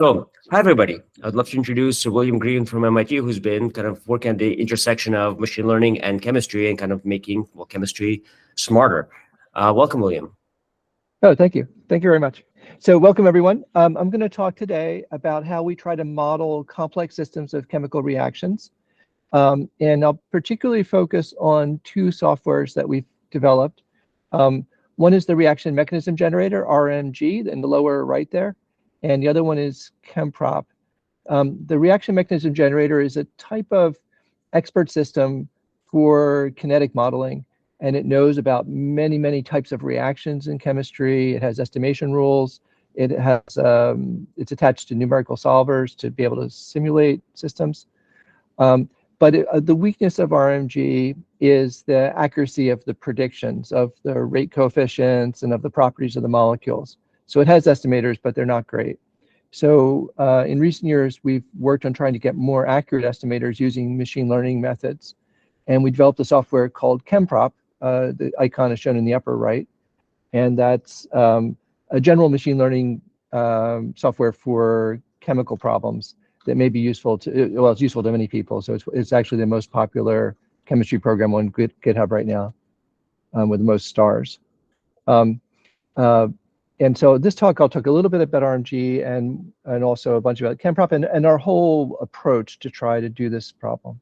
So, hi everybody. I'd love to introduce William Green from MIT, who's been kind of working at the intersection of machine learning and chemistry and kind of making chemistry smarter. Welcome, William. Oh, thank you. Thank you very much. So welcome, everyone. I'm going to talk today about how we try to model complex systems of chemical reactions. And I'll particularly focus on two softwares that we've developed. One is the reaction mechanism generator, RMG, in the lower right there. And the other one is ChemProp. The reaction mechanism generator is a type of expert system for kinetic modeling, and it knows about many, many types of reactions in chemistry. It has estimation rules. It has it's attached to numerical solvers to be able to simulate systems. But the weakness of RMG is the accuracy of the predictions of the rate coefficients and of the properties of the molecules. So it has estimators, but they're not great. So in recent years, we've worked on trying to get more accurate estimators using machine learning methods. And we developed a software called ChemProp. The icon is shown in the upper right. And that's a general machine learning software for chemical problems that may be useful to, well, it's useful to many people. So it's actually the most popular chemistry program on GitHub right now with the most stars. And so this talk, I'll talk a little bit about RMG and also a bunch about ChemProp and our whole approach to try to do this problem.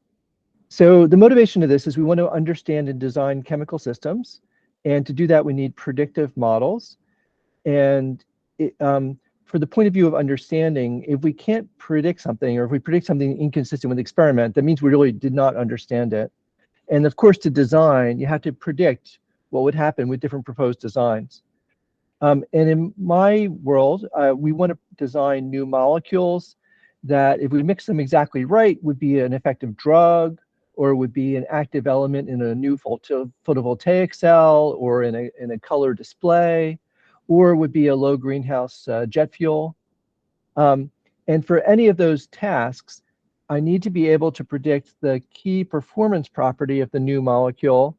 So the motivation of this is we want to understand and design chemical systems. And to do that, we need predictive models. And for the point of view of understanding, if we can't predict something, or if we predict something inconsistent with the experiment, that means we really did not understand it. And of course, to design, you have to predict what would happen with different proposed designs. And in my world, we want to design new molecules that, if we mix them exactly right, would be an effective drug, or would be an active element in a new photovoltaic cell, or in a color display, or would be a low greenhouse jet fuel. And for any of those tasks, I need to be able to predict the key performance property of the new molecule,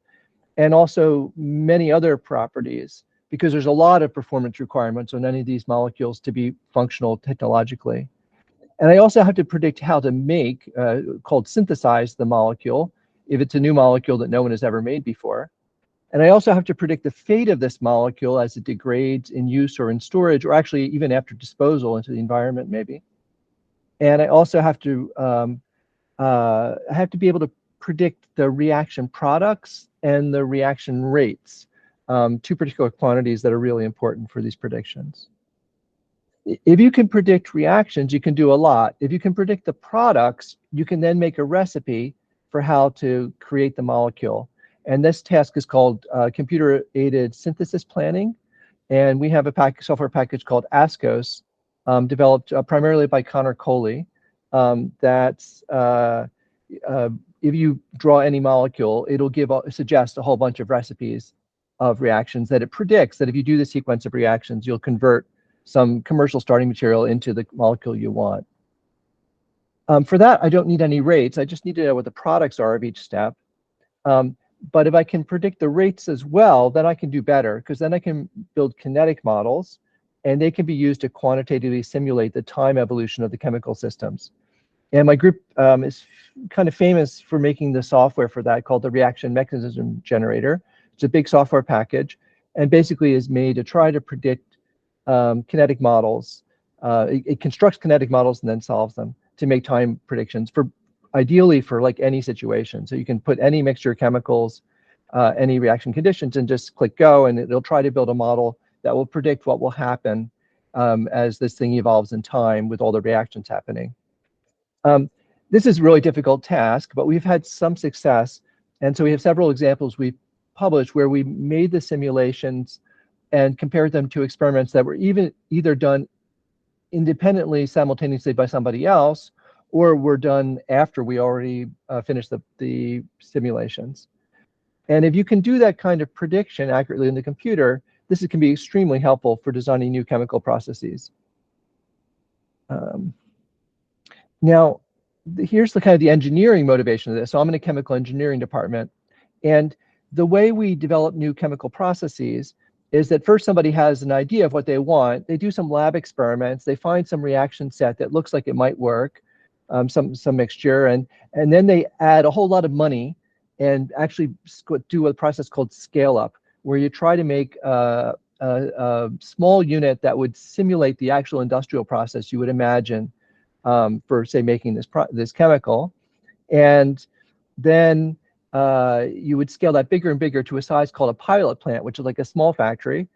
and also many other properties, because there's a lot of performance requirements on any of these molecules to be functional technologically. And I also have to predict how to make, called synthesize the molecule, if it's a new molecule that no one has ever made before. And I also have to predict the fate of this molecule as it degrades in use or in storage, or actually even after disposal into the environment, maybe. And I also have to be able to predict the reaction products and the reaction rates, two particular quantities that are really important for these predictions. If you can predict reactions, you can do a lot. If you can predict the products, you can then make a recipe for how to create the molecule. And this task is called computer-aided synthesis planning. And we have a software package called ASCOS, developed primarily by Connor Coley. That's if you draw any molecule, it'll suggest a whole bunch of recipes of reactions that it predicts that if you do the sequence of reactions, you'll convert some commercial starting material into the molecule you want. For that, I don't need any rates. I just need to know what the products are of each step. But if I can predict the rates as well, then I can do better, because then I can build kinetic models, and they can be used to quantitatively simulate the time evolution of the chemical systems. And my group is kind of famous for making the software for that, called the reaction mechanism generator. It's a big software package, and basically is made to try to predict kinetic models. It constructs kinetic models and then solves them to make time predictions, ideally for like any situation. So you can put any mixture of chemicals, any reaction conditions, and just click go, and it'll try to build a model that will predict what will happen as this thing evolves in time with all the reactions happening. This is a really difficult task, but we've had some success. And so we have several examples we've published where we made the simulations and compared them to experiments that were either done independently, simultaneously by somebody else, or were done after we already finished the simulations. And if you can do that kind of prediction accurately in the computer, this can be extremely helpful for designing new chemical processes. Now, here's the engineering motivation of this. So I'm in a chemical engineering department, and the way we develop new chemical processes is that first somebody has an idea of what they want. They do some lab experiments. They find some reaction set that looks like it might work, some mixture, and then they add a whole lot of money and actually do a process called scale up, where you try to make a small unit that would simulate the actual industrial process you would imagine for, say, making this chemical. And then you would scale that bigger and bigger to a size called a pilot plant, which is like a small factory.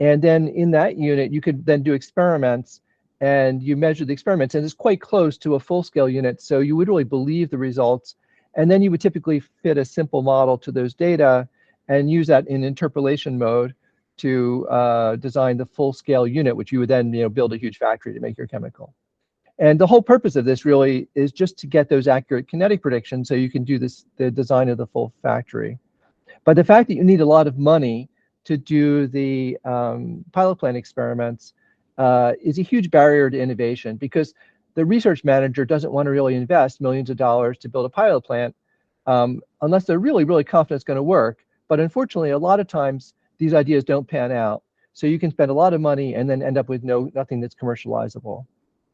And then in that unit, you could then do experiments, and you measure the experiments, and it's quite close to a full-scale unit. So you would really believe the results. And then you would typically fit a simple model to those data and use that in interpolation mode to design the full-scale unit, which you would then build a huge factory to make your chemical. And the whole purpose of this really is just to get those accurate kinetic predictions so you can do the design of the full factory. But the fact that you need a lot of money to do the pilot plant experiments is a huge barrier to innovation, because the research manager doesn't want to really invest millions of dollars to build a pilot plant unless they're really, really confident it's going to work. But unfortunately, a lot of times these ideas don't pan out. So you can spend a lot of money and then end up with nothing that's commercializable.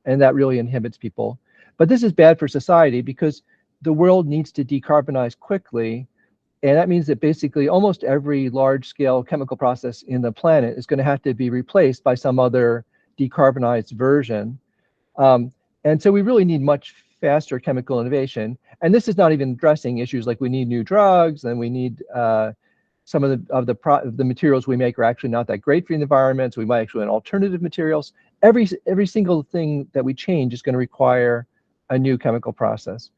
And that really inhibits people. But this is bad for society, because the world needs to decarbonize quickly. And that means that basically almost every large-scale chemical process in the planet is going to have to be replaced by some other decarbonized version. And so we really need much faster chemical innovation. And this is not even addressing issues like we need new drugs, and we need some of the materials we make are actually not that great for the environment. So we might actually want alternative materials. Every single thing that we change is going to require a new chemical process.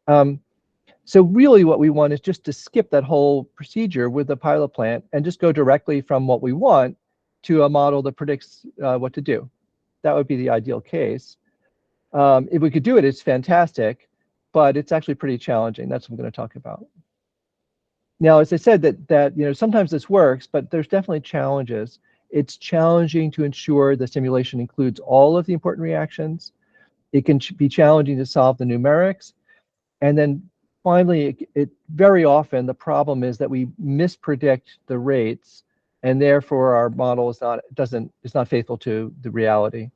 So really what we want is just to skip that whole procedure with the pilot plant and just go directly from what we want to a model that predicts what to do. That would be the ideal case. If we could do it, it's fantastic, but it's actually pretty challenging. That's what I'm going to talk about. Now, as I said, that sometimes this works, but there's definitely challenges. It's challenging to ensure the simulation includes all of the important reactions. It can be challenging to solve the numerics. And then finally, very often the problem is that we mispredict the rates, and therefore our model is not faithful to the reality.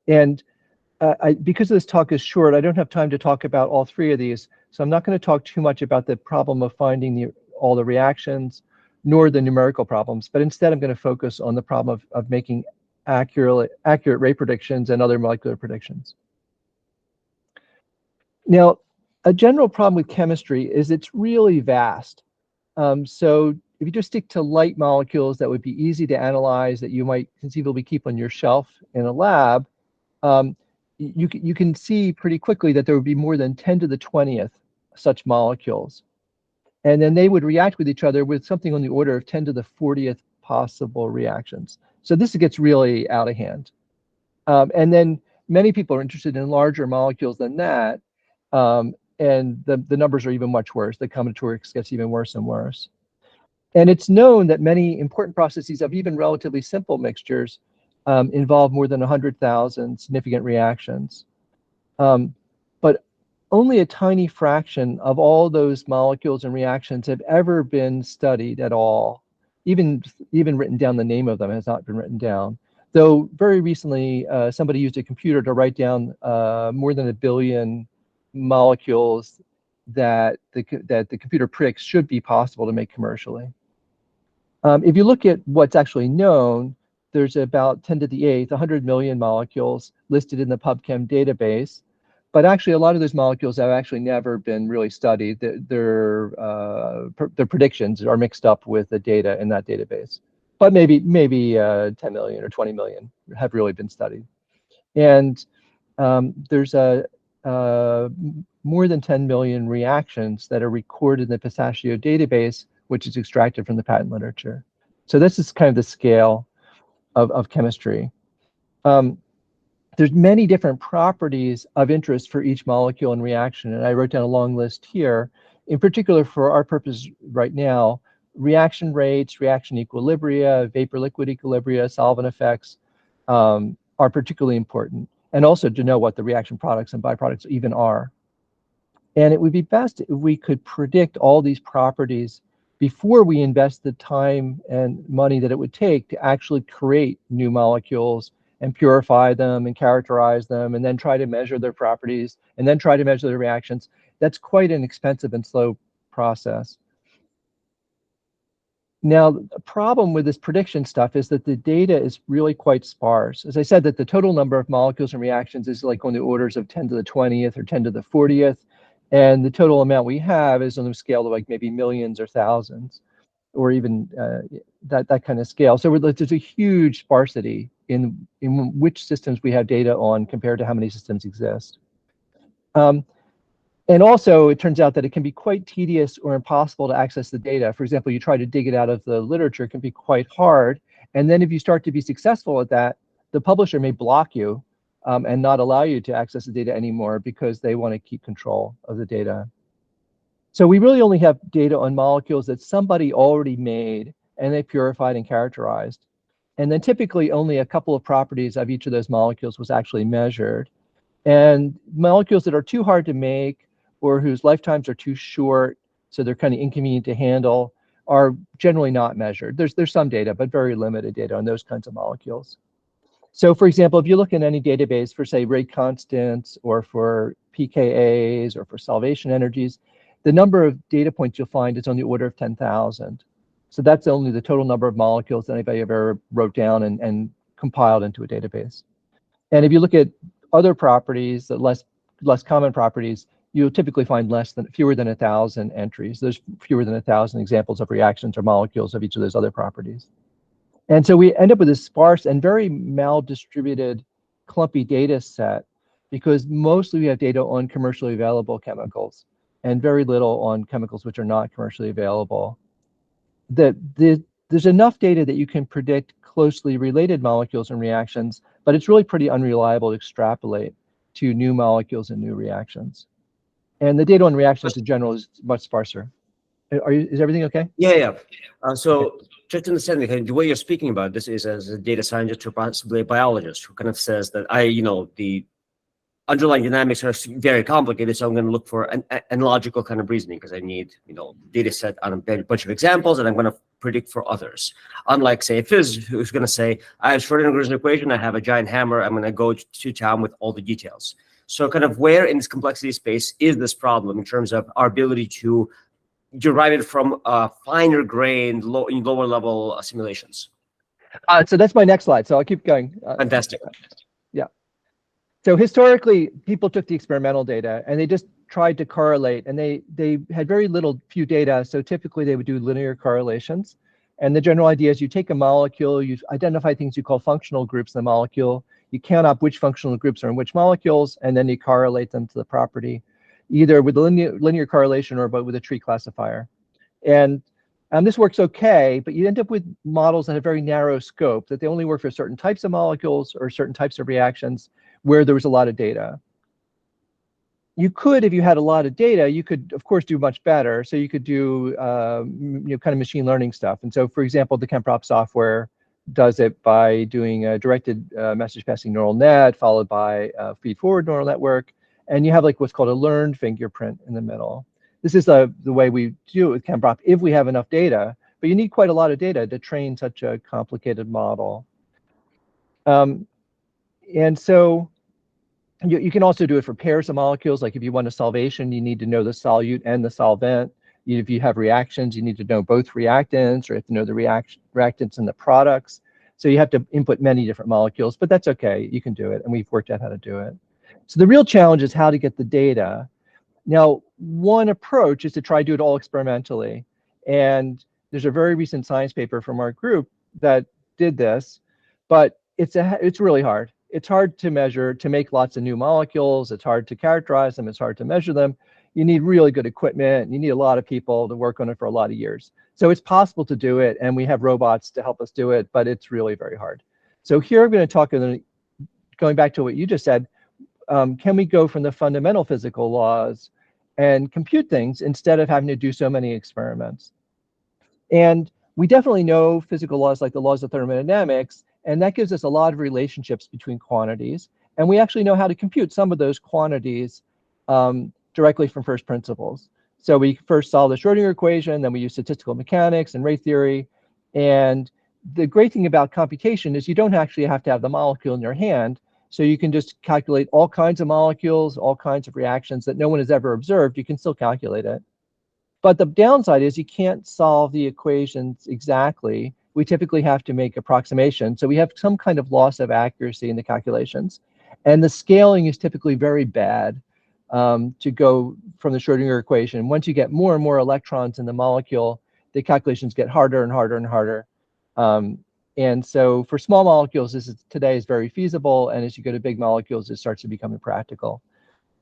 And because this talk is short, I don't have time to talk about all three of these. So I'm not going to talk too much about the problem of finding all the reactions, nor the numerical problems, but instead I'm going to focus on the problem of making accurate rate predictions and other molecular predictions. Now, a general problem with chemistry is it's really vast. So if you just stick to light molecules that would be easy to analyze, that you might conceivably keep on your shelf in a lab, you can see pretty quickly that there would be more than 10 to the 20th such molecules. And then they would react with each other with something on the order of 10 to the 40th possible reactions. So this gets really out of hand. And then many people are interested in larger molecules than that. And the numbers are even much worse. The combinatorics gets even worse and worse. And it's known that many important processes of even relatively simple mixtures involve more than 100,000 significant reactions. But only a tiny fraction of all those molecules and reactions have ever been studied at all. Even written down, the name of them has not been written down. Though very recently, somebody used a computer to write down more than 1 billion molecules that the computer predicts should be possible to make commercially. If you look at what's actually known, there's about 10 to the 8th, 100 million molecules listed in the PubChem database. But actually, a lot of those molecules have actually never been really studied. Their predictions are mixed up with the data in that database. But maybe 10 million or 20 million have really been studied. And there's more than 10 million reactions that are recorded in the Pistachio database, which is extracted from the patent literature. So this is kind of the scale of chemistry. There's many different properties of interest for each molecule and reaction, and I wrote down a long list here. In particular, for our purpose right now, reaction rates, reaction equilibria, vapor-liquid equilibria, solvent effects are particularly important, and also to know what the reaction products and byproducts even are. And it would be best if we could predict all these properties before we invest the time and money that it would take to actually create new molecules and purify them and characterize them and then try to measure their properties and then try to measure their reactions. That's quite an expensive and slow process. Now, the problem with this prediction stuff is that the data is really quite sparse. As I said, that the total number of molecules and reactions is like on the orders of 10 to the 20th or 10 to the 40th. And the total amount we have is on the scale of like maybe millions or thousands, or even that kind of scale. So there's a huge sparsity in which systems we have data on compared to how many systems exist. And also, it turns out that it can be quite tedious or impossible to access the data. For example, you try to dig it out of the literature, it can be quite hard. And then if you start to be successful at that, the publisher may block you and not allow you to access the data anymore because they want to keep control of the data. So we really only have data on molecules that somebody already made and they purified and characterized. And then typically only a couple of properties of each of those molecules was actually measured. And molecules that are too hard to make or whose lifetimes are too short, so they're kind of inconvenient to handle, are generally not measured. There's some data, but very limited data on those kinds of molecules. So for example, if you look in any database for, say, rate constants or for pKa's or for salvation energies, the number of data points you'll find is on the order of 10,000. So that's only the total number of molecules that anybody ever wrote down and compiled into a database. And if you look at other properties, the less common properties, you'll typically find fewer than 1,000 entries. There's fewer than 1,000 examples of reactions or molecules of each of those other properties. And so we end up with this sparse and very maldistributed, clumpy data set because mostly we have data on commercially available chemicals and very little on chemicals which are not commercially available. There's enough data that you can predict closely related molecules and reactions, but it's really pretty unreliable to extrapolate to new molecules and new reactions. And the data on reactions in general is much sparser. Is everything okay? Yeah. So just to understand, the way you're speaking about this is as a data scientist or possibly a biologist who kind of says that the underlying dynamics are very complicated, so I'm going to look for an analogical kind of reasoning because I need, data set on a bunch of examples, and I'm going to predict for others. Unlike, say, a physicist who's going to say, I have Schrodinger's equation, I have a giant hammer, I'm going to go to town with all the details. So kind of where in this complexity space is this problem in terms of our ability to derive it from finer grained, lower level simulations? So that's my next slide, so I'll keep going. Fantastic. Yeah. So historically, people took the experimental data and they just tried to correlate, and they had very few data. So typically they would do linear correlations. And the general idea is you take a molecule, you identify things you call functional groups in the molecule, you count up which functional groups are in which molecules, and then you correlate them to the property, either with a linear correlation or with a tree classifier. And this works okay, but you end up with models that have very narrow scope, that they only work for certain types of molecules or certain types of reactions where there was a lot of data. You could, if you had a lot of data, you could, of course, do much better. So you could do kind of machine learning stuff. And so, for example, the ChemProp software does it by doing a directed message passing neural net followed by a feed-forward neural network. And you have like what's called a learned fingerprint in the middle. This is the way we do it with ChemProp if we have enough data, but you need quite a lot of data to train such a complicated model. And so you can also do it for pairs of molecules. Like if you want a solvation, you need to know the solute and the solvent. If you have reactions, you need to know both reactants, or you have to know the reactants and the products. So you have to input many different molecules, but that's okay. You can do it, and we've worked out how to do it. So the real challenge is how to get the data. Now, one approach is to try to do it all experimentally. And there's a very recent science paper from our group that did this, but it's really hard. It's hard to measure, to make lots of new molecules. It's hard to characterize them. It's hard to measure them. You need really good equipment. You need a lot of people to work on it for a lot of years. So it's possible to do it, and we have robots to help us do it, but it's really very hard. So here I'm going to talk, going back to what you just said, can we go from the fundamental physical laws and compute things instead of having to do so many experiments? And we definitely know physical laws like the laws of thermodynamics, and that gives us a lot of relationships between quantities. And we actually know how to compute some of those quantities directly from first principles. So we first solve the Schrodinger equation, then we use statistical mechanics and rate theory. And the great thing about computation is you don't actually have to have the molecule in your hand. So you can just calculate all kinds of molecules, all kinds of reactions that no one has ever observed. You can still calculate it. But the downside is you can't solve the equations exactly. We typically have to make approximations. So we have some kind of loss of accuracy in the calculations. And the scaling is typically very bad to go from the Schrodinger equation. Once you get more and more electrons in the molecule, the calculations get harder and harder and harder. And so for small molecules, today is very feasible. And as you go to big molecules, it starts to become impractical.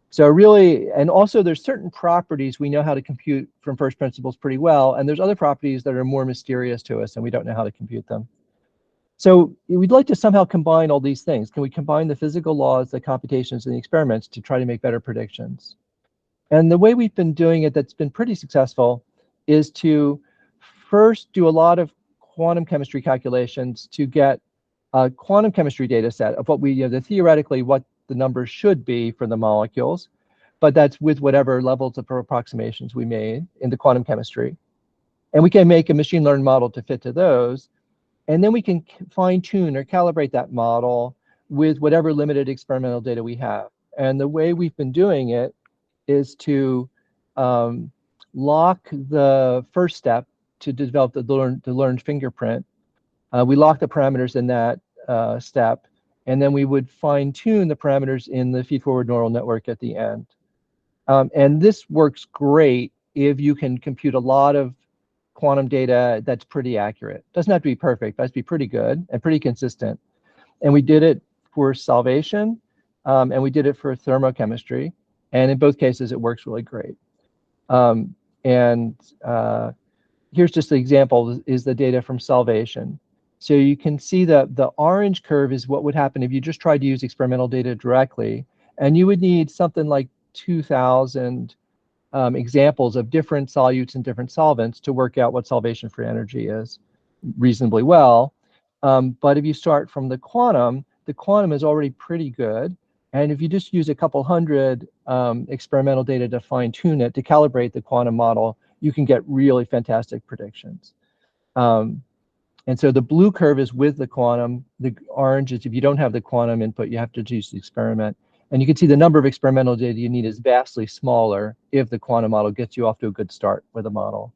So really, and also there's certain properties we know how to compute from first principles pretty well, and there's other properties that are more mysterious to us and we don't know how to compute them. So we'd like to somehow combine all these things. Can we combine the physical laws, the computations, and the experiments to try to make better predictions? And the way we've been doing it that's been pretty successful is to first do a lot of quantum chemistry calculations to get a quantum chemistry data set of what theoretically what the numbers should be for the molecules, but that's with whatever levels of approximations we made in the quantum chemistry. And we can make a machine learned model to fit to those. And then we can fine tune or calibrate that model with whatever limited experimental data we have. And the way we've been doing it is to lock the first step to develop the learned fingerprint. We lock the parameters in that step, and then we would fine tune the parameters in the feed-forward neural network at the end. And this works great if you can compute a lot of quantum data that's pretty accurate. Doesn't have to be perfect, but it has to be pretty good and pretty consistent. And we did it for salvation, and we did it for thermochemistry. And in both cases, it works really great. Here's just an example, is the data from salvation. So you can see that the orange curve is what would happen if you just tried to use experimental data directly. And you would need something like 2,000 examples of different solutes and different solvents to work out what salvation free energy is reasonably well. But if you start from the quantum is already pretty good. And if you just use a couple hundred experimental data to fine tune it, to calibrate the quantum model, you can get really fantastic predictions. And so the blue curve is with the quantum. The orange is if you don't have the quantum input, you have to use the experiment. And you can see the number of experimental data you need is vastly smaller if the quantum model gets you off to a good start with a model.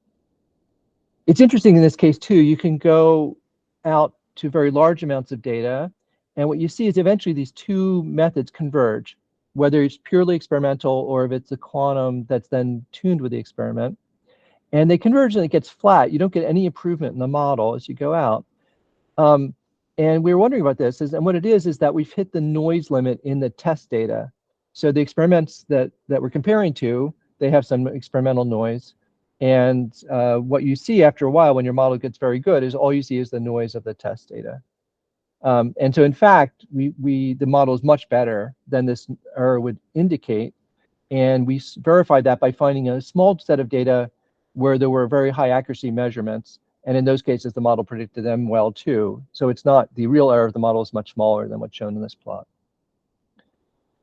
It's interesting in this case too, you can go out to very large amounts of data. And what you see is eventually these two methods converge, whether it's purely experimental or if it's a quantum that's then tuned with the experiment. And they converge and it gets flat. You don't get any improvement in the model as you go out. And we were wondering about this, and what it is that we've hit the noise limit in the test data. So the experiments that we're comparing to, they have some experimental noise. And what you see after a while when your model gets very good is all you see is the noise of the test data. And so in fact, the model is much better than this error would indicate. And we verified that by finding a small set of data where there were very high accuracy measurements. And in those cases, the model predicted them well too. So it's not, the real error of the model is much smaller than what's shown in this plot.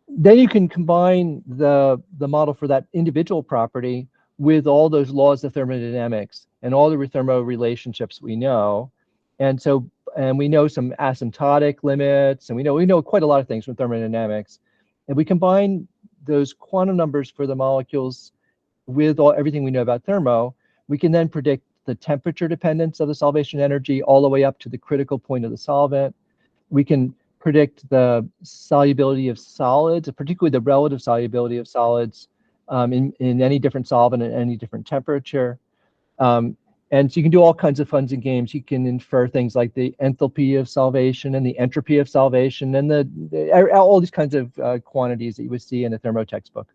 Then you can combine the model for that individual property with all those laws of thermodynamics and all the thermo relationships we know. And we know some asymptotic limits, and we know quite a lot of things from thermodynamics. And we combine those quantum numbers for the molecules with everything we know about thermo, we can then predict the temperature dependence of the solvation energy all the way up to the critical point of the solvent. We can predict the solubility of solids, particularly the relative solubility of solids in any different solvent at any different temperature. And so you can do all kinds of fun and games. You can infer things like the enthalpy of solvation and the entropy of solvation and all these kinds of quantities that you would see in a thermo textbook.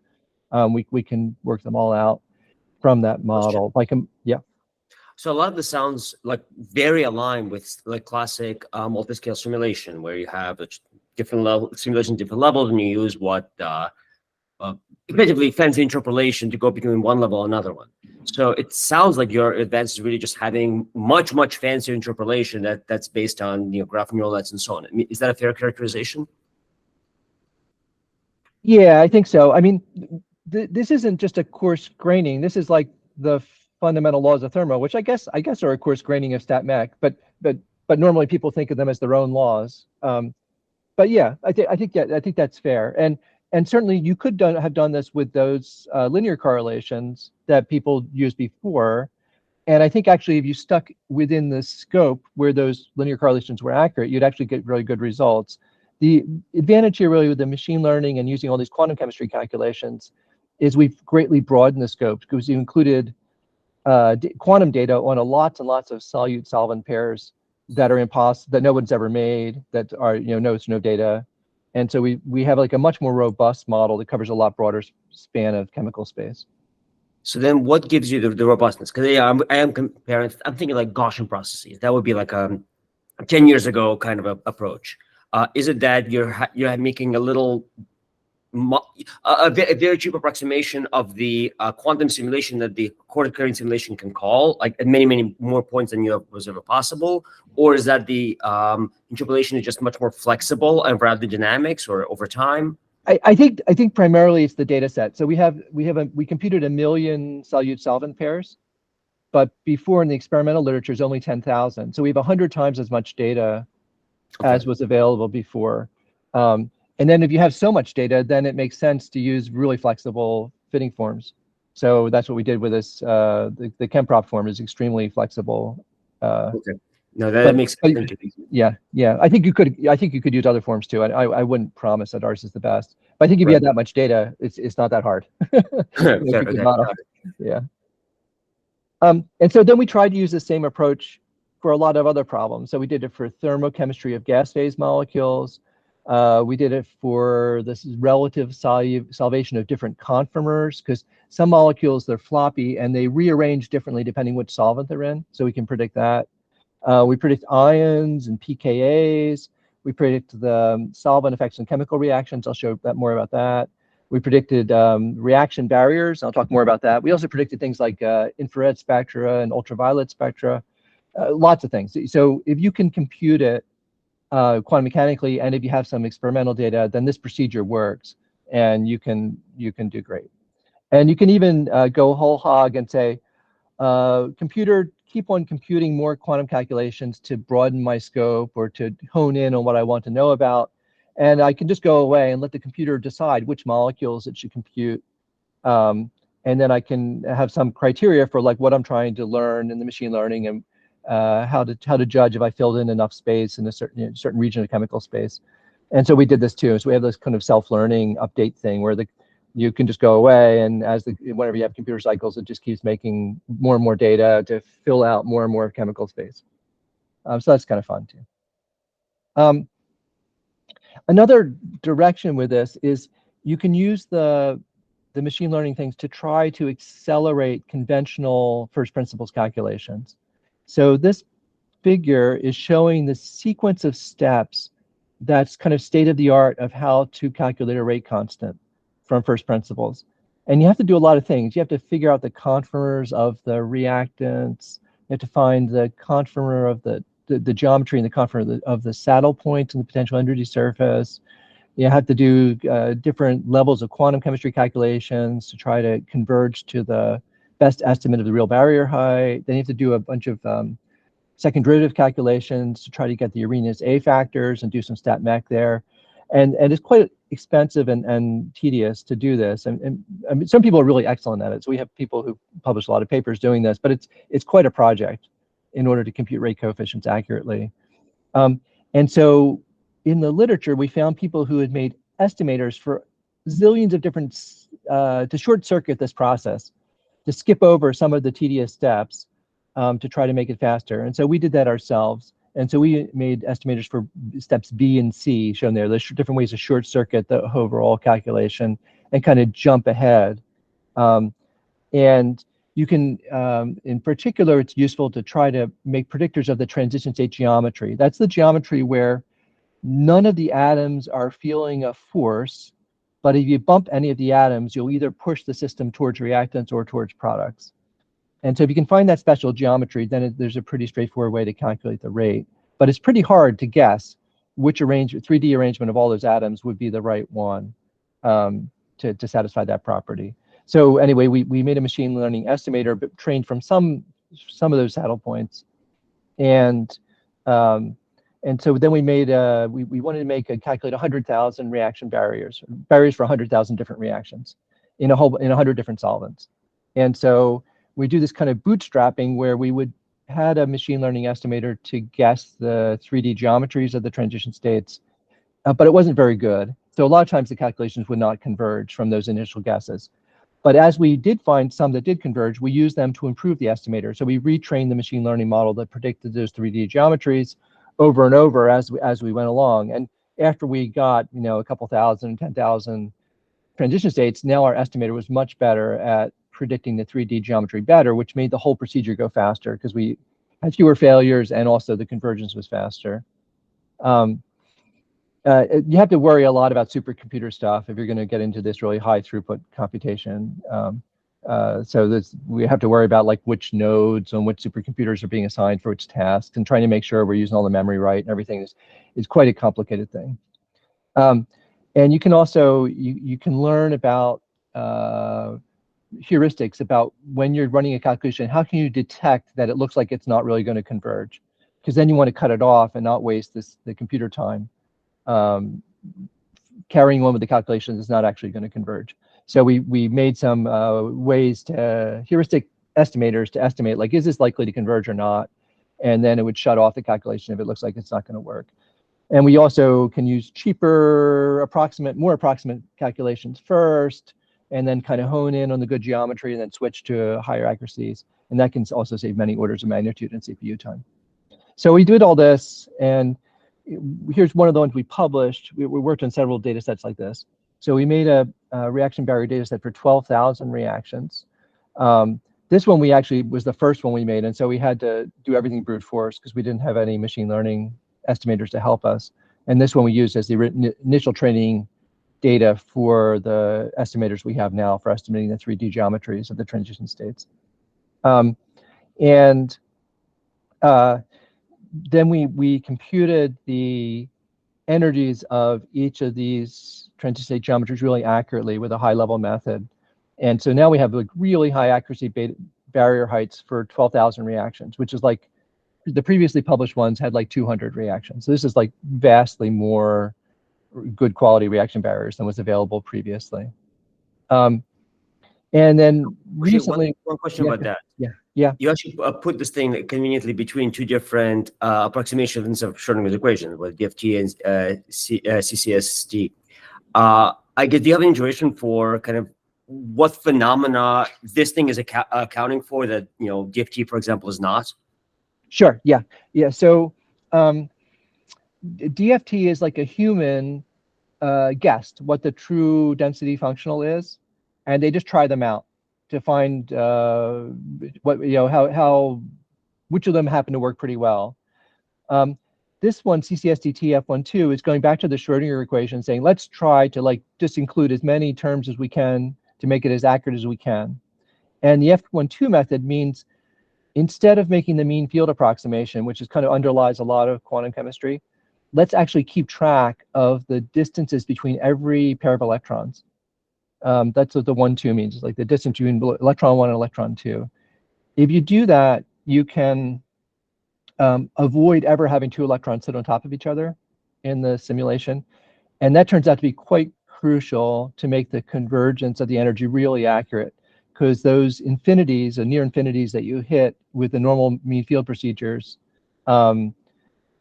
We can work them all out from that model. Yeah. So a lot of this sounds like very aligned with like classic multi-scale simulation, where you have different level simulation, different levels, and you use what effectively fancy interpolation to go between one level and another one. So it sounds like your advance is really just having much fancier interpolation that's based on graph neural nets and so on. I mean, is that a fair characterization? Yeah, I think so. I mean, this isn't just a coarse graining. This is like the fundamental laws of thermo, which I guess are a coarse graining of stat mech, but normally people think of them as their own laws. But yeah, I think that's fair. And certainly you could have done this with those linear correlations that people used before. And I think actually if you stuck within the scope where those linear correlations were accurate, you'd actually get really good results. The advantage here really with the machine learning and using all these quantum chemistry calculations is we've greatly broadened the scope because you included quantum data on lots and lots of solute solvent pairs that are impossible, that no one's ever made, that are, knows no data. And so we have like a much more robust model that covers a lot broader span of chemical space. So then what gives you the robustness? Because I am comparing, I'm thinking like Gaussian processes. That would be like 10 years ago kind of a approach. Is it that you're making a little, a very cheap approximation of the quantum simulation that the quarter current simulation can call, like at many more points than was ever possible? Or is that the interpolation is just much more flexible and rather dynamics or over time? I think primarily it's the data set. So we computed 1 million solute solvent pairs, but before in the experimental literature is only 10,000. So we have 100 times as much data as was available before. And then if you have so much data, then it makes sense to use really flexible fitting forms. So that's what we did with this. The ChemProp form is extremely flexible. Okay. No, that makes sense. Yeah. I think you could use other forms too. I wouldn't promise that ours is the best, but I think if you had that much data, it's not that hard. Model. Yeah. And so then we tried to use the same approach for a lot of other problems. So we did it for thermochemistry of gas phase molecules. We did it for this relative solvation of different conformers, because some molecules, they're floppy and they rearrange differently depending which solvent they're in. So we can predict that. We predict ions and pKa's. We predict the solvent effects in chemical reactions. I'll show more about that. We predicted reaction barriers. I'll talk more about that. We also predicted things like infrared spectra and ultraviolet spectra, lots of things. So if you can compute it quantum mechanically, and if you have some experimental data, then this procedure works, and you can do great. And you can even go whole hog and say, computer, keep on computing more quantum calculations to broaden my scope or to hone in on what I want to know about. And I can just go away and let the computer decide which molecules it should compute. And then I can have some criteria for like what I'm trying to learn in the machine learning, and how to judge if I filled in enough space in a certain region of chemical space. And so we did this too. So we have this kind of self-learning update thing where you can just go away, and whenever you have computer cycles, it just keeps making more and more data to fill out more and more chemical space. So that's kind of fun too. Another direction with this is you can use the machine learning things to try to accelerate conventional first principles calculations. So this figure is showing the sequence of steps that's kind of state of the art of how to calculate a rate constant from first principles. And you have to do a lot of things. You have to figure out the conformers of the reactants. You have to find the conformer of the geometry and the conformer of the saddle point and the potential energy surface. You have to do different levels of quantum chemistry calculations to try to converge to the best estimate of the real barrier height. Then you have to do a bunch of second derivative calculations to try to get the Arrhenius A factors and do some stat mech there. And it's quite expensive and tedious to do this. And I mean, some people are really excellent at it. So we have people who publish a lot of papers doing this, but it's quite a project in order to compute rate coefficients accurately. And so in the literature, we found people who had made estimators for zillions of different, to short circuit this process, to skip over some of the tedious steps to try to make it faster. And so we did that ourselves. And so we made estimators for steps B and C shown there. There's different ways to short circuit the overall calculation and kind of jump ahead. And you can, in particular, it's useful to try to make predictors of the transition state geometry. That's the geometry where none of the atoms are feeling a force, but if you bump any of the atoms, you'll either push the system towards reactants or towards products. And so if you can find that special geometry, then there's a pretty straightforward way to calculate the rate. But it's pretty hard to guess which 3D arrangement of all those atoms would be the right one. to satisfy that property. So anyway, we made a machine learning estimator, but trained from some of those saddle points, and so then we made we wanted to calculate 100,000 reaction barriers for 100,000 different reactions in 100 different solvents. And so we do this kind of bootstrapping where we had a machine learning estimator to guess the 3D geometries of the transition states, but it wasn't very good. So a lot of times the calculations would not converge from those initial guesses. But as we did find some that did converge, we used them to improve the estimator. So we retrained the machine learning model that predicted those 3D geometries over and over as we went along. And after we got, a couple thousand, 10,000 transition states, now our estimator was much better at predicting the 3D geometry better, which made the whole procedure go faster because we had fewer failures and also the convergence was faster. You have to worry a lot about supercomputer stuff if you're going to get into this really high throughput computation. So we have to worry about like which nodes and which supercomputers are being assigned for which tasks, and trying to make sure we're using all the memory right and everything is quite a complicated thing. And you can also you can learn about heuristics about when you're running a calculation. How can you detect that it looks like it's not really going to converge? Because then you want to cut it off and not waste the computer time. Carrying on with the calculations is not actually going to converge. So we made some ways to heuristic estimators to estimate, like, is this likely to converge or not? And then it would shut off the calculation if it looks like it's not going to work. And we also can use cheaper, more approximate calculations first, and then kind of hone in on the good geometry and then switch to higher accuracies. And that can also save many orders of magnitude in CPU time. So we did all this, and here's one of the ones we published. We worked on several data sets like this. So we made a reaction barrier data set for 12,000 reactions. This one we actually was the first one we made, and so we had to do everything brute force because we didn't have any machine learning estimators to help us. And this one we used as the initial training data for the estimators we have now for estimating the 3D geometries of the transition states. Then we computed the energies of each of these transition state geometries really accurately with a high-level method. And so now we have like really high accuracy barrier heights for 12,000 reactions, which is like the previously published ones had like 200 reactions. So this is like vastly more good quality reaction barriers than was available previously. And then recently, one question about that. Yeah. You actually put this thing conveniently between two different approximations of Schrödinger's equation, with Dept and CCST. I guess, do you have an intuition for kind of what phenomena this thing is accounting for that Dept, for example, is not? Sure. Yeah. So DFT is like a human guessed what the true density functional is, and they just try them out to find which of them happen to work pretty well. This one, CCSDT F12, is going back to the Schrödinger equation, saying let's try to just include as many terms as we can to make it as accurate as we can. And the F12 method means instead of making the mean field approximation, which is kind of underlies a lot of quantum chemistry, let's actually keep track of the distances between every pair of electrons. That's what the 1,2 means. It's like the distance between electron 1 and electron 2. If you do that, you can avoid ever having two electrons sit on top of each other in the simulation. And that turns out to be quite crucial to make the convergence of the energy really accurate, because those infinities and near infinities that you hit with the normal mean field procedures, you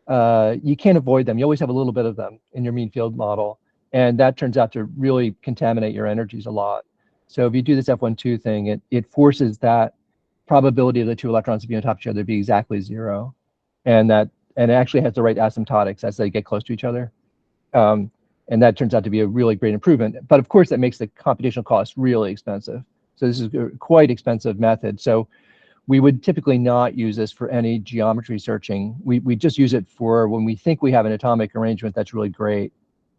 can't avoid them. You always have a little bit of them in your mean field model. And that turns out to really contaminate your energies a lot. So if you do this F12 thing, it forces that probability of the two electrons to be on top of each other to be exactly 0. And it actually has the right asymptotics as they get close to each other. And that turns out to be a really great improvement. But of course, that makes the computational cost really expensive. So this is a quite expensive method. So we would typically not use this for any geometry searching. We just use it for when we think we have an atomic arrangement that's really great.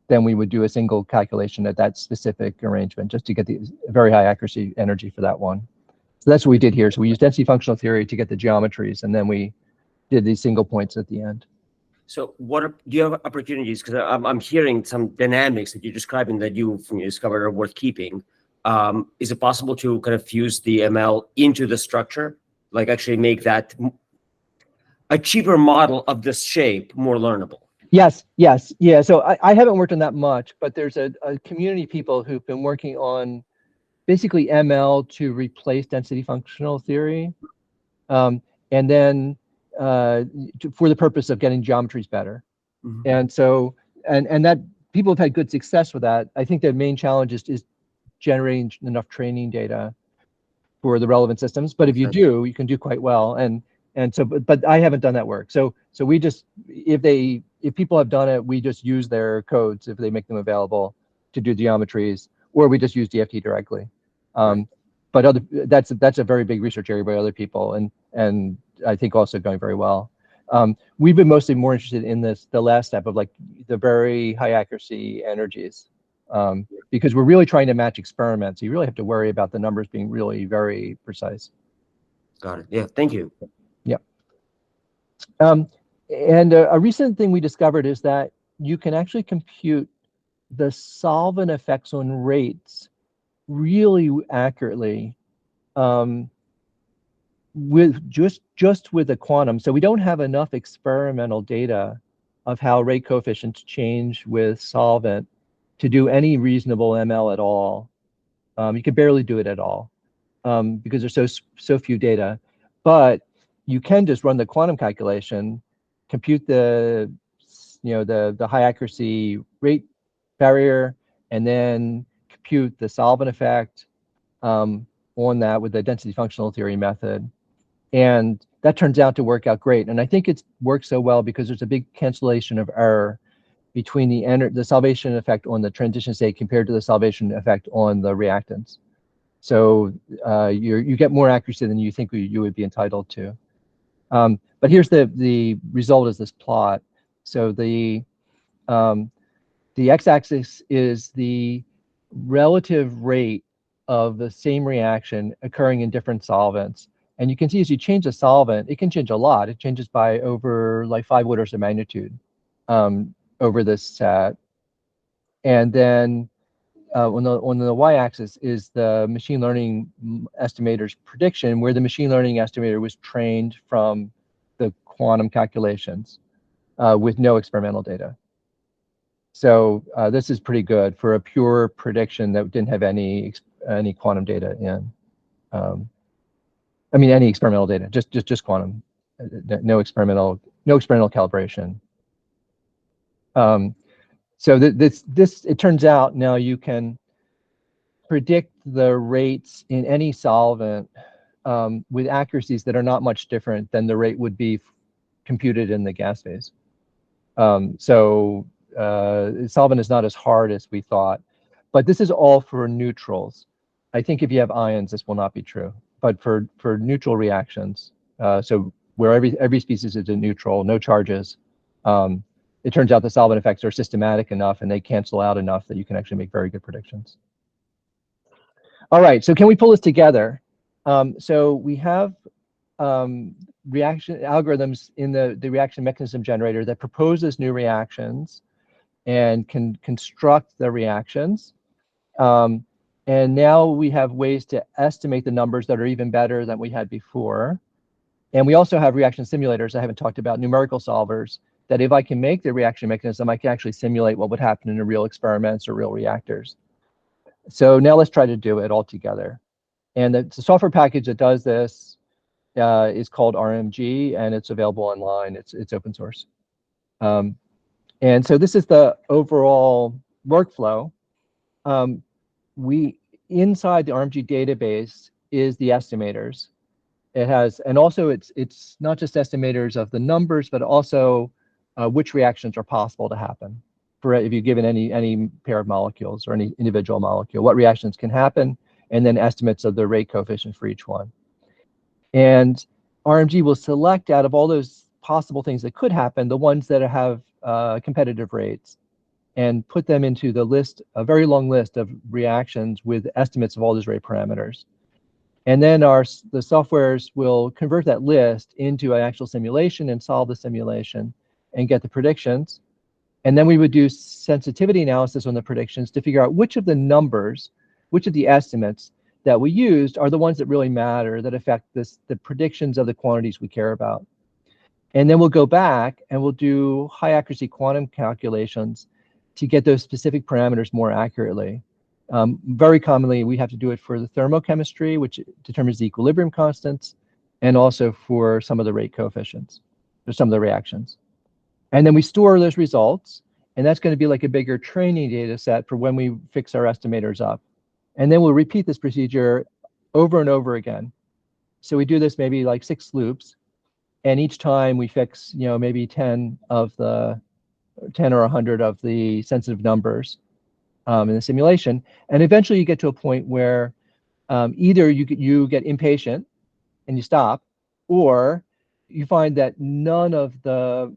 Then we would do a single calculation at that specific arrangement just to get the very high accuracy energy for that one. So that's what we did here. So we used density functional theory to get the geometries, and then we did these single points at the end. So do you have opportunities? Because I'm hearing some dynamics that you're describing that you discovered are worth keeping. Is it possible to kind of fuse the ML into the structure, like actually make that a cheaper model of this shape more learnable? Yes, yes, yeah. So I haven't worked on that much, but there's a community of people who've been working on basically ML to replace density functional theory, and then for the purpose of getting geometries better. Mhm. And so, and that people have had good success with that. I think the main challenge is generating enough training data for the relevant systems. But if you do, you can do quite well. And so, but I haven't done that work. So we just, if people have done it, we just use their codes if they make them available to do geometries, or we just use DFT directly. But that's a very big research area by other people, and I think also going very well. We've been mostly more interested in the last step of like the very high accuracy energies, because we're really trying to match experiments. You really have to worry about the numbers being really very precise. Got it. Yeah, thank you. Yeah. And a recent thing we discovered is that you can actually compute the solvent effects on rates really accurately, with just with a quantum. So we don't have enough experimental data of how rate coefficients change with solvent to do any reasonable ML at all. You can barely do it at all, because there's so few data. But you can just run the quantum calculation, compute the high accuracy rate barrier, and then compute the solvent effect on that with the density functional theory method. And that turns out to work out great. And I think it's worked so well because there's a big cancellation of error between the solvation effect on the transition state compared to the solvation effect on the reactants. So you get more accuracy than you think you would be entitled to. But here's the result is this plot. So the x-axis is the relative rate of the same reaction occurring in different solvents. And you can see as you change the solvent, it can change a lot. It changes by over like 5 orders of magnitude over this set. And then on the y-axis is the machine learning estimator's prediction, where the machine learning estimator was trained from the quantum calculations with no experimental data. So this is pretty good for a pure prediction that didn't have any quantum data in. I mean, any experimental data, just quantum, no experimental calibration. So this it turns out now you can predict the rates in any solvent with accuracies that are not much different than the rate would be computed in the gas phase. So solvent is not as hard as we thought, but this is all for neutrals. I think if you have ions, this will not be true. But for neutral reactions, so where every species is a neutral, no charges, it turns out the solvent effects are systematic enough and they cancel out enough that you can actually make very good predictions. All right, so can we pull this together? So we have reaction algorithms in the reaction mechanism generator that proposes new reactions and can construct the reactions. And now we have ways to estimate the numbers that are even better than we had before. And we also have reaction simulators I haven't talked about, numerical solvers, that if I can make the reaction mechanism, I can actually simulate what would happen in real experiments or real reactors. So now let's try to do it all together. And the software package that does this is called RMG, and it's available online. It's open source. And so this is the overall workflow. Inside the RMG database is the estimators. It has, and also it's not just estimators of the numbers, but also which reactions are possible to happen. For if you're given any pair of molecules or any individual molecule, what reactions can happen, and then estimates of the rate coefficient for each one. And RMG will select out of all those possible things that could happen, the ones that have competitive rates, and put them into the list, a very long list of reactions with estimates of all those rate parameters. And then the softwares will convert that list into an actual simulation and solve the simulation. and get the predictions. And then we would do sensitivity analysis on the predictions to figure out which of the numbers, which of the estimates that we used are the ones that really matter, that affect the predictions of the quantities we care about. And then we'll go back and we'll do high accuracy quantum calculations to get those specific parameters more accurately. Very commonly, we have to do it for the thermochemistry, which determines the equilibrium constants, and also for some of the rate coefficients, or some of the reactions. And then we store those results, and that's going to be like a bigger training data set for when we fix our estimators up. And then we'll repeat this procedure over and over again. So we do this maybe like 6 loops, and each time we fix, maybe 10 or 100 of the sensitive numbers in the simulation. And eventually you get to a point where either you get impatient and you stop, or you find that none of the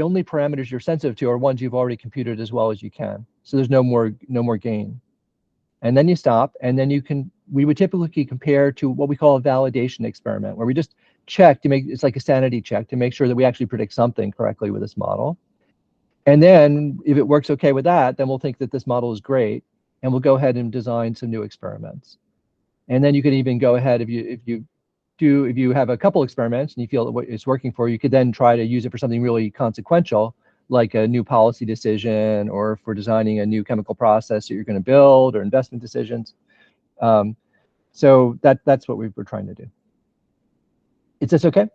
only parameters you're sensitive to are ones you've already computed as well as you can. So there's no more gain. And then you stop, and then we would typically compare to what we call a validation experiment, where we just check it's like a sanity check to make sure that we actually predict something correctly with this model. And then if it works okay with that, then we'll think that this model is great, and we'll go ahead and design some new experiments. And then you could even go ahead, if you have a couple experiments and you feel that it's working for you, could then try to use it for something really consequential, like a new policy decision, or for designing a new chemical process that you're going to build, or investment decisions. So that's what we were trying to do. Is this okay?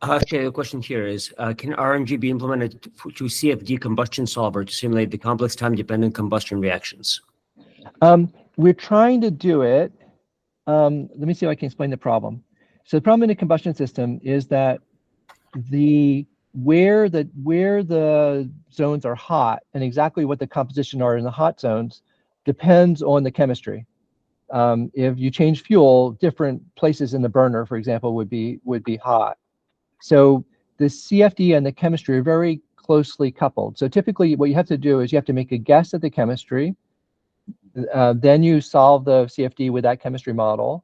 Actually, the question here is, can RNG be implemented to CFD combustion solver to simulate the complex time-dependent combustion reactions? We're trying to do it. Let me see if I can explain the problem. So the problem in a combustion system is that where the zones are hot and exactly what the composition are in the hot zones depends on the chemistry. If you change fuel, different places in the burner, for example, would be hot. So the CFD and the chemistry are very closely coupled. So typically what you have to do is you have to make a guess at the chemistry. Then you solve the CFD with that chemistry model.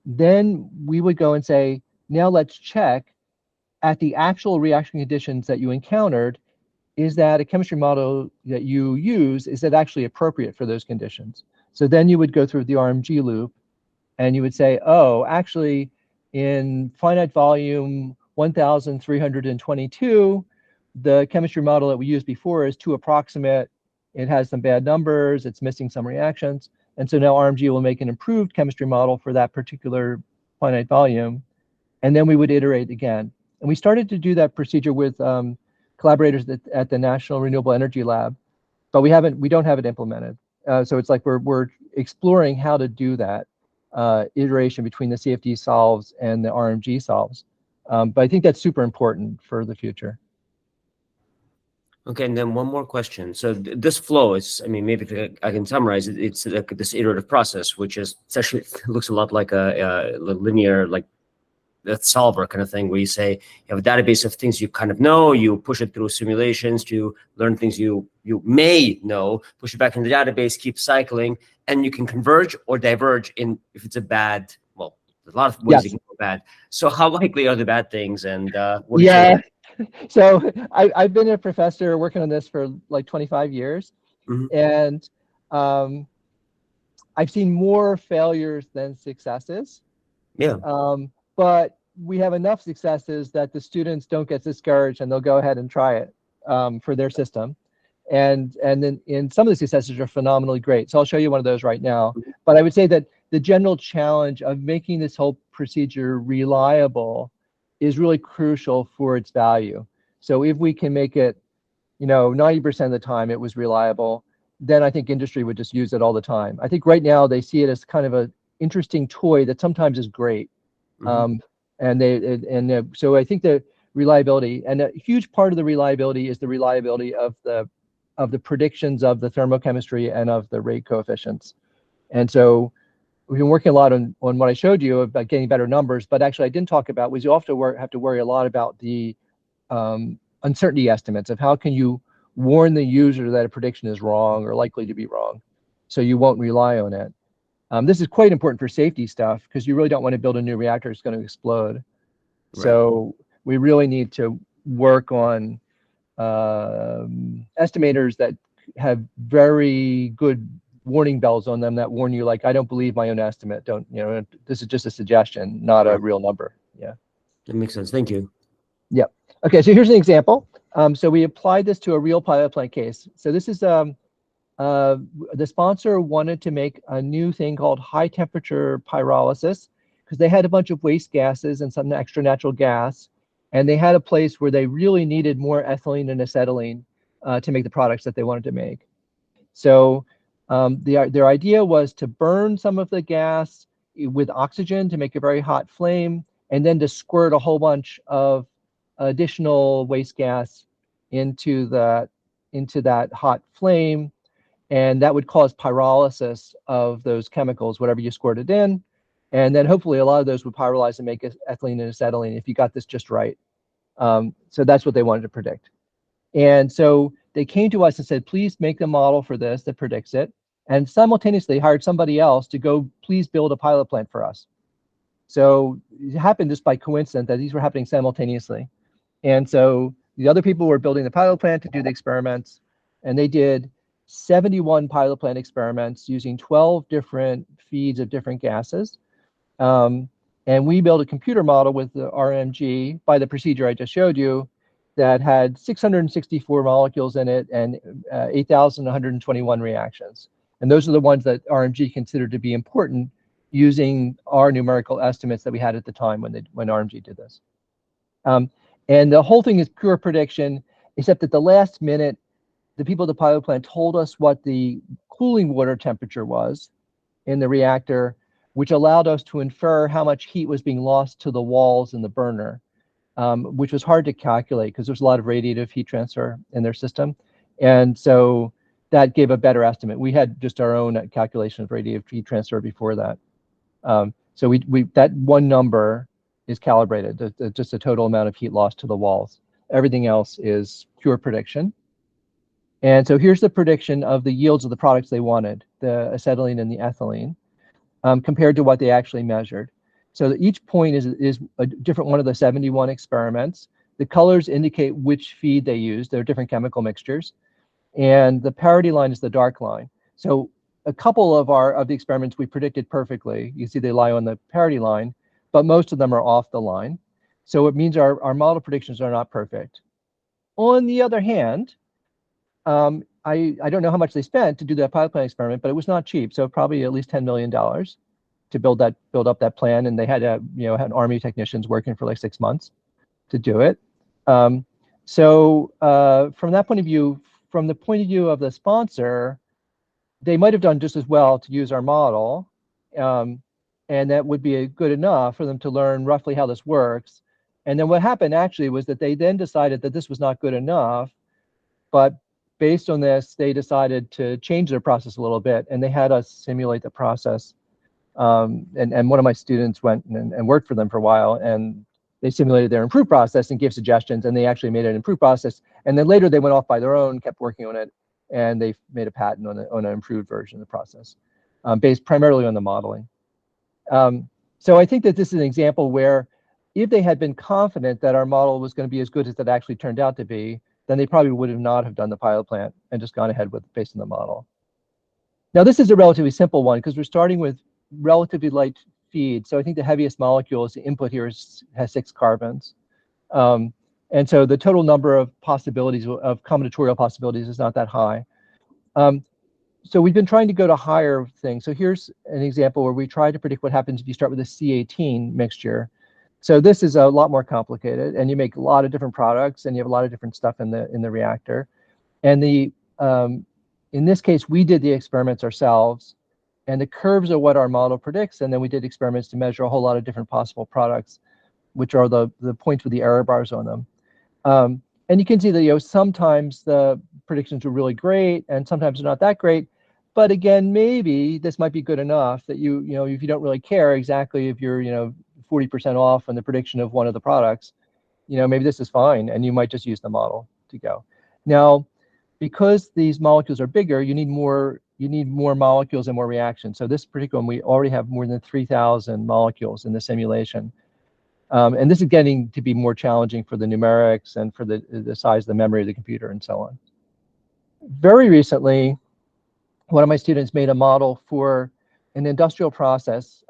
Then we would go and say, now let's check at the actual reaction conditions that you encountered, is that a chemistry model that you use, is that actually appropriate for those conditions? So then you would go through the RMG loop, and you would say, oh, actually in finite volume 1322, the chemistry model that we used before is too approximate. It has some bad numbers, it's missing some reactions. And so now RMG will make an improved chemistry model for that particular finite volume. And then we would iterate again. And we started to do that procedure with collaborators at the National Renewable Energy Lab, but we don't have it implemented. So it's like we're exploring how to do that iteration between the CFD solves and the RMG solves. But I think that's super important for the future. Okay, and then one more question. So this flow is, maybe I can summarize it. It's like this iterative process, which is essentially looks a lot like a linear, like that solver kind of thing, where you say you have a database of things you kind of know, you push it through simulations to learn things you may know, push it back in the database, keep cycling, and you can converge or diverge if it's a bad, well, there's a lot of ways you can go bad. So how likely are the bad things, and what yeah. So I've been a professor working on this for like 25 years, and I've seen more failures than successes. Yeah. But we have enough successes that the students don't get discouraged, and they'll go ahead and try it for their system. And then in some of the successes are phenomenally great. So I'll show you one of those right now. But I would say that the general challenge of making this whole procedure reliable is really crucial for its value. So if we can make it, 90% of the time it was reliable, then I think industry would just use it all the time. I think right now they see it as kind of an interesting toy that sometimes is great. So I think the reliability, and a huge part of the reliability is the reliability of the predictions of the thermochemistry and of the rate coefficients. And so we've been working a lot on what I showed you about getting better numbers, but actually I didn't talk about was you often have to worry a lot about the uncertainty estimates of how can you warn the user that a prediction is wrong or likely to be wrong, so you won't rely on it. This is quite important for safety stuff, because you really don't want to build a new reactor that's going to explode. Right. So we really need to work on estimators that have very good warning bells on them that warn you, like, I don't believe my own estimate. Don't, this is just a suggestion, not a real number. Yeah. That makes sense. Thank you. Yep. Okay, so here's an example. So we applied this to a real pilot plant case. So this is the sponsor wanted to make a new thing called high temperature pyrolysis because they had a bunch of waste gases and some extra natural gas, and they had a place where they really needed more ethylene and acetylene to make the products that they wanted to make. So their idea was to burn some of the gas with oxygen to make a very hot flame, and then to squirt a whole bunch of additional waste gas into that hot flame, and that would cause pyrolysis of those chemicals, whatever you squirted in, and then hopefully a lot of those would pyrolyze and make ethylene and acetylene if you got this just right. So that's what they wanted to predict. And so they came to us and said, please make a model for this that predicts it, and simultaneously hired somebody else to go, please build a pilot plant for us. So it happened just by coincidence that these were happening simultaneously. And so the other people were building the pilot plant to do the experiments, and they did 71 pilot plant experiments using 12 different feeds of different gases. And we built a computer model with the RMG by the procedure I just showed you that had 664 molecules in it and 8,121 reactions. And those are the ones that RMG considered to be important using our numerical estimates that we had at the time when RMG did this. And the whole thing is pure prediction, except at the last minute, the people at the pilot plant told us what the cooling water temperature was in the reactor, which allowed us to infer how much heat was being lost to the walls in the burner, which was hard to calculate because there's a lot of radiative heat transfer in their system. And so that gave a better estimate. We had just our own calculation of radiative heat transfer before that. So that one number is calibrated, just the total amount of heat lost to the walls. Everything else is pure prediction. And so here's the prediction of the yields of the products they wanted, the acetylene and the ethylene, compared to what they actually measured. So that each point is a different one of the 71 experiments. The colors indicate which feed they used. They're different chemical mixtures. And the parity line is the dark line. So a couple of the experiments we predicted perfectly. You see they lie on the parity line, but most of them are off the line. So it means our model predictions are not perfect. On the other hand, I don't know how much they spent to do that pilot plant experiment, but it was not cheap. So probably at least $10 million to build up that plan. And they had had Army technicians working for like 6 months to do it. So from that point of view, from the point of view of the sponsor, they might have done just as well to use our model. And that would be good enough for them to learn roughly how this works. And then what happened actually was that they then decided that this was not good enough, but based on this, they decided to change their process a little bit, and they had us simulate the process. And one of my students went and worked for them for a while, and they simulated their improved process and gave suggestions, and they actually made an improved process. And then later they went off by their own, kept working on it, and they made a patent on an improved version of the process, based primarily on the modeling. So I think that this is an example where if they had been confident that our model was going to be as good as it actually turned out to be, then they probably would have not have done the pilot plant and just gone ahead with based on the model. Now this is a relatively simple one because we're starting with relatively light feed. So I think the heaviest molecule is the input here has 6 carbons. And so the total number of possibilities of combinatorial possibilities is not that high. So we've been trying to go to higher things. So here's an example where we try to predict what happens if you start with a C18 mixture. So this is a lot more complicated, and you make a lot of different products, and you have a lot of different stuff in the reactor. And in this case, we did the experiments ourselves, and the curves are what our model predicts. And then we did experiments to measure a whole lot of different possible products, which are the points with the error bars on them. And you can see that sometimes the predictions are really great, and sometimes they're not that great. But again, maybe this might be good enough that if you don't really care exactly if you're 40% off on the prediction of one of the products, maybe this is fine, and you might just use the model to go. Now, because these molecules are bigger, you need more molecules and more reactions. So this particular one, we already have more than 3,000 molecules in the simulation. And this is getting to be more challenging for the numerics and for the size of the memory of the computer and so on. Very recently, one of my students made a model for an industrial process.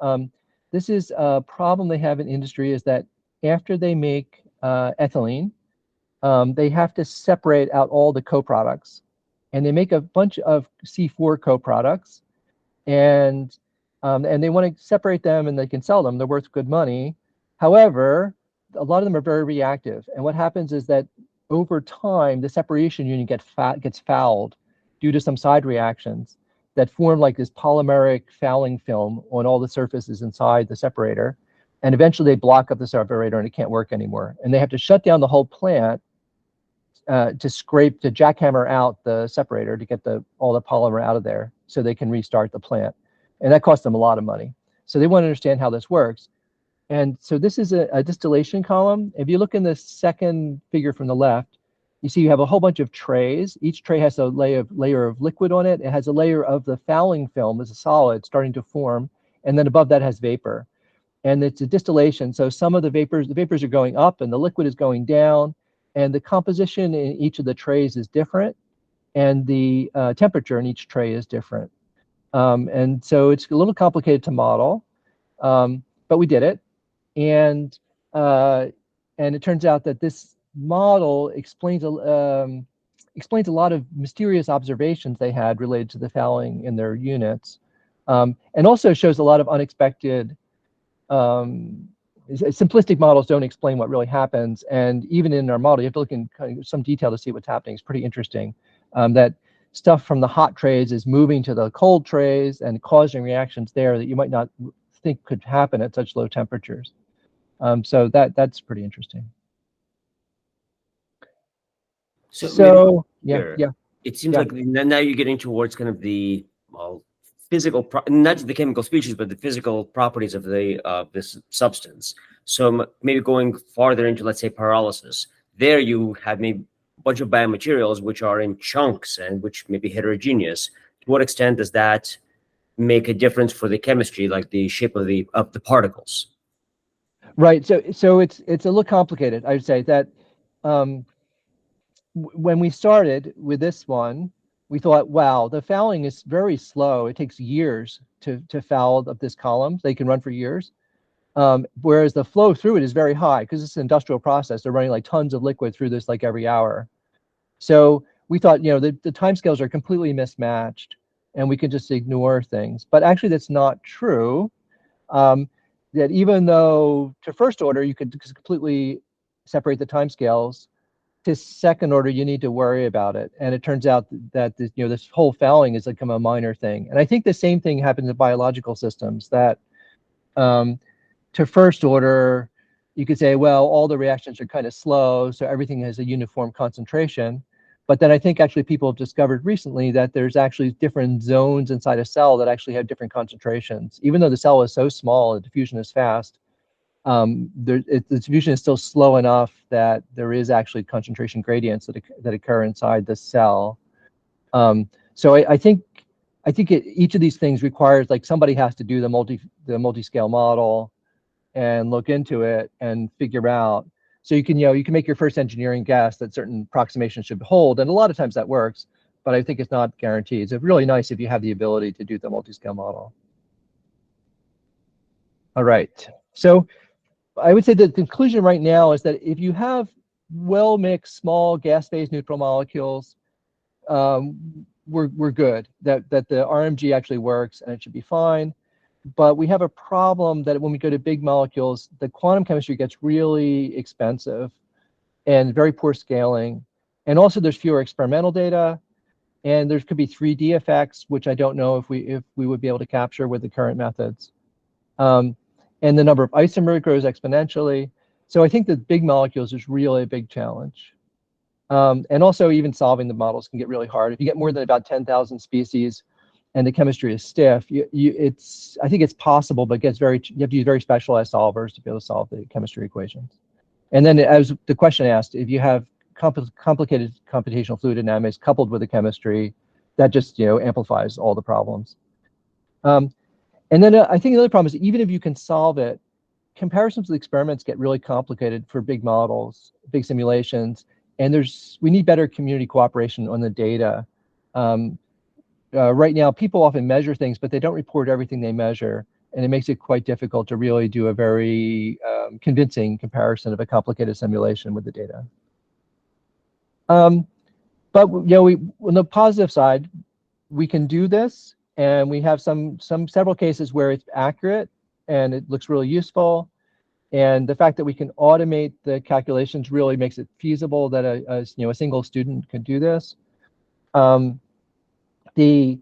This is a problem they have in industry, is that after they make ethylene, they have to separate out all the co-products. And they make a bunch of C4 co-products, and they want to separate them and they can sell them. They're worth good money. However, a lot of them are very reactive. And what happens is that over time, the separation unit gets fouled due to some side reactions that form like this polymeric fouling film on all the surfaces inside the separator. And eventually they block up the separator and it can't work anymore. And they have to shut down the whole plant to jackhammer out the separator to get all the polymer out of there so they can restart the plant. And that costs them a lot of money. So they want to understand how this works. And so this is a distillation column. If you look in the second figure from the left, you see you have a whole bunch of trays. Each tray has a layer of liquid on it. It has a layer of the fouling film as a solid starting to form. And then above that has vapor. And it's a distillation. So some of the vapors are going up and the liquid is going down. And the composition in each of the trays is different. And the temperature in each tray is different. And so it's a little complicated to model, but we did it. And it turns out that this model explains a lot of mysterious observations they had related to the fouling in their units, and also shows a lot of unexpected. Simplistic models don't explain what really happens, and even in our model, you have to look in kind of some detail to see what's happening. It's pretty interesting that stuff from the hot trays is moving to the cold trays and causing reactions there that you might not think could happen at such low temperatures. So that's pretty interesting. So yeah. It seems like now you're getting towards kind of the physical, not just the chemical species, but the physical properties of this substance. So maybe going farther into, let's say, pyrolysis, there you have maybe a bunch of biomaterials which are in chunks and which may be heterogeneous. To what extent does that make a difference for the chemistry, like the shape of the particles? Right. So it's a little complicated. I would say that when we started with this one, we thought, wow, the fouling is very slow. It takes years to foul up this column. They can run for years. Whereas the flow through it is very high because it's an industrial process. They're running like tons of liquid through this like every hour. So we thought, the timescales are completely mismatched and we can just ignore things. But actually that's not true. That even though to first order, you could completely separate the timescales, to second order, you need to worry about it. And it turns out that this whole fouling has become a minor thing. And I think the same thing happens in biological systems, that to first order, you could say, well, all the reactions are kind of slow, so everything has a uniform concentration. But then I think actually people have discovered recently that there's actually different zones inside a cell that actually have different concentrations. Even though the cell is so small and diffusion is fast, the diffusion is still slow enough that there is actually concentration gradients that occur inside the cell. So I think each of these things requires, like, somebody has to do the multi-scale model and look into it and figure out. So you can make your first engineering guess that certain approximations should hold, and a lot of times that works, but I think it's not guaranteed. It's really nice if you have the ability to do the multi-scale model. All right, so I would say the conclusion right now is that if you have well-mixed small gas phase neutral molecules, we're good. That the RMG actually works and it should be fine. But we have a problem that when we go to big molecules, the quantum chemistry gets really expensive and very poor scaling. And also there's fewer experimental data, and there could be 3D effects, which I don't know if we would be able to capture with the current methods. And the number of isomers grows exponentially. So I think that big molecules is really a big challenge. And also even solving the models can get really hard. If you get more than about 10,000 species and the chemistry is stiff, I think it's possible, but you have to use very specialized solvers to be able to solve the chemistry equations. And then, as the question asked, if you have complicated computational fluid dynamics coupled with the chemistry, that just amplifies all the problems. And then I think another problem is, even if you can solve it, comparisons with experiments get really complicated for big models, big simulations, and we need better community cooperation on the data. Right now, people often measure things, but they don't report everything they measure, and it makes it quite difficult to really do a very convincing comparison of a complicated simulation with the data. But on the positive side, we can do this, and we have several cases where it's accurate and it looks really useful. And the fact that we can automate the calculations really makes it feasible that a single student can do this. The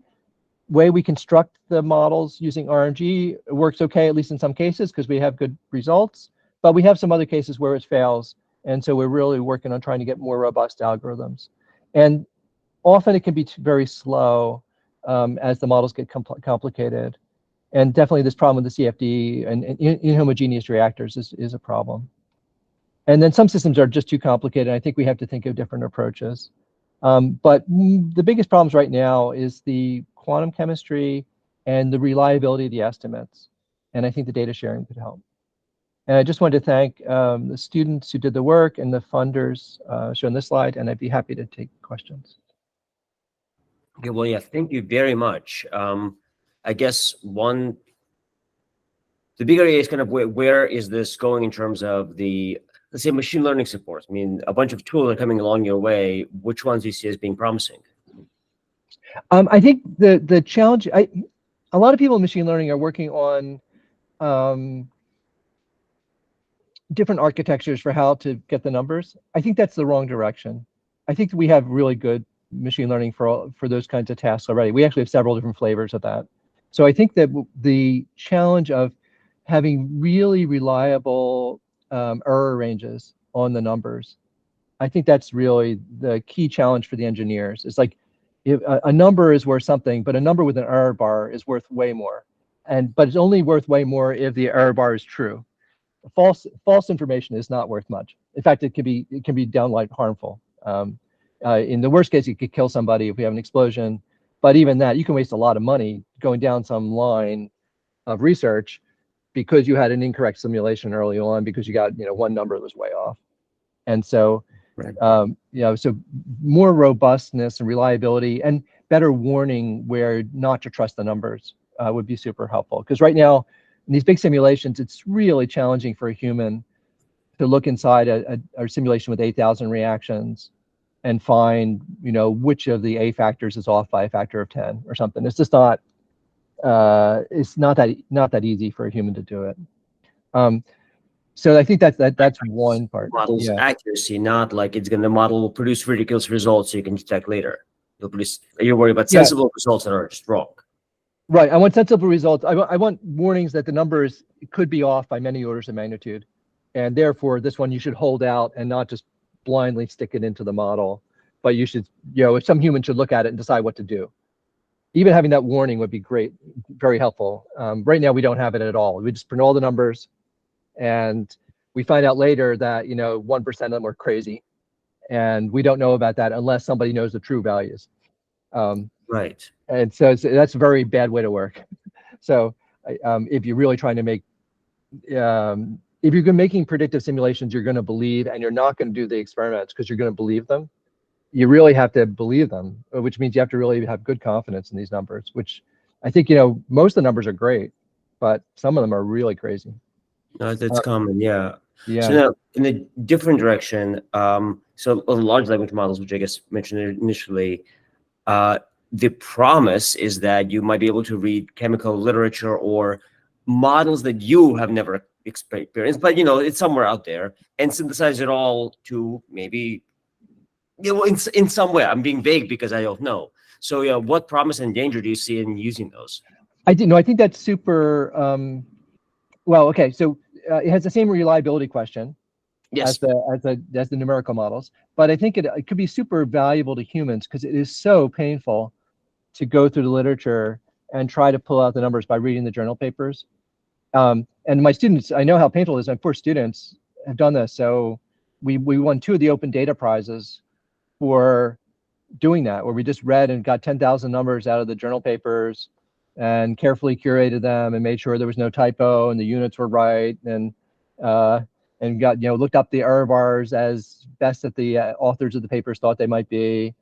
way we construct the models using RNG works okay, at least in some cases, because we have good results. But we have some other cases where it fails, and so we're really working on trying to get more robust algorithms. And often it can be very slow as the models get complicated. And definitely this problem with the CFD and inhomogeneous reactors is a problem. And then some systems are just too complicated. I think we have to think of different approaches. But the biggest problems right now is the quantum chemistry and the reliability of the estimates. And I think the data sharing could help. And I just wanted to thank the students who did the work and the funders shown this slide, and I'd be happy to take questions. Okay, well, yeah, thank you very much. I guess the big area is kind of where is this going in terms of the, let's say, machine learning support? I mean, a bunch of tools are coming along your way. Which ones do you see as being promising? I think the challenge, a lot of people in machine learning are working on different architectures for how to get the numbers. I think that's the wrong direction. I think we have really good machine learning for those kinds of tasks already. We actually have several different flavors of that. So I think that the challenge of having really reliable error ranges on the numbers, I think that's really the key challenge for the engineers. It's like if a number is worth something, but a number with an error bar is worth way more. But it's only worth way more if the error bar is true. False information is not worth much. In fact, it can be downright harmful. In the worst case, it could kill somebody if we have an explosion. But even that, you can waste a lot of money going down some line of research because you had an incorrect simulation early on because you got one number that was way off. And so, right. So more robustness and reliability and better warning where not to trust the numbers would be super helpful. Because right now, in these big simulations, it's really challenging for a human to look inside a simulation with 8,000 reactions and find, which of the A factors is off by a factor of 10 or something. It's just not, it's not that easy for a human to do it. So I think that's one part. Models accuracy, not like it's going to model produce ridiculous results so you can detect later. You're worried about sensible results that are just wrong. Right. I want sensible results. I want warnings that the numbers could be off by many orders of magnitude, and therefore this one you should hold out and not just blindly stick it into the model, but you should, if some human should look at it and decide what to do. Even having that warning would be great, very helpful. Right now we don't have it at all. We just print all the numbers, and we find out later that 1% of them are crazy, and we don't know about that unless somebody knows the true values. Right. And so that's a very bad way to work. So if you're really trying to make, if you're making predictive simulations, you're going to believe, and you're not going to do the experiments because you're going to believe them. You really have to believe them, which means you have to really have good confidence in these numbers, which I think, most of the numbers are great, but some of them are really crazy. No, that's common, yeah. Yeah. So now, in a different direction, so large language models, which I guess mentioned initially, the promise is that you might be able to read chemical literature or models that you have never experienced, but it's somewhere out there, and synthesize it all to maybe, in some way. I'm being vague because I don't know. So what promise and danger do you see in using those? I think that's super. Well, okay, so it has the same reliability question. Yes. As the numerical models, but I think it could be super valuable to humans because it is so painful to go through the literature and try to pull out the numbers by reading the journal papers. And my students, I know how painful it is. My poor students have done this. So we won 2 of the open data prizes for doing that, where we just read and got 10,000 numbers out of the journal papers and carefully curated them and made sure there was no typo and the units were right. And and got, looked up the error bars as best that the authors of the papers thought they might be,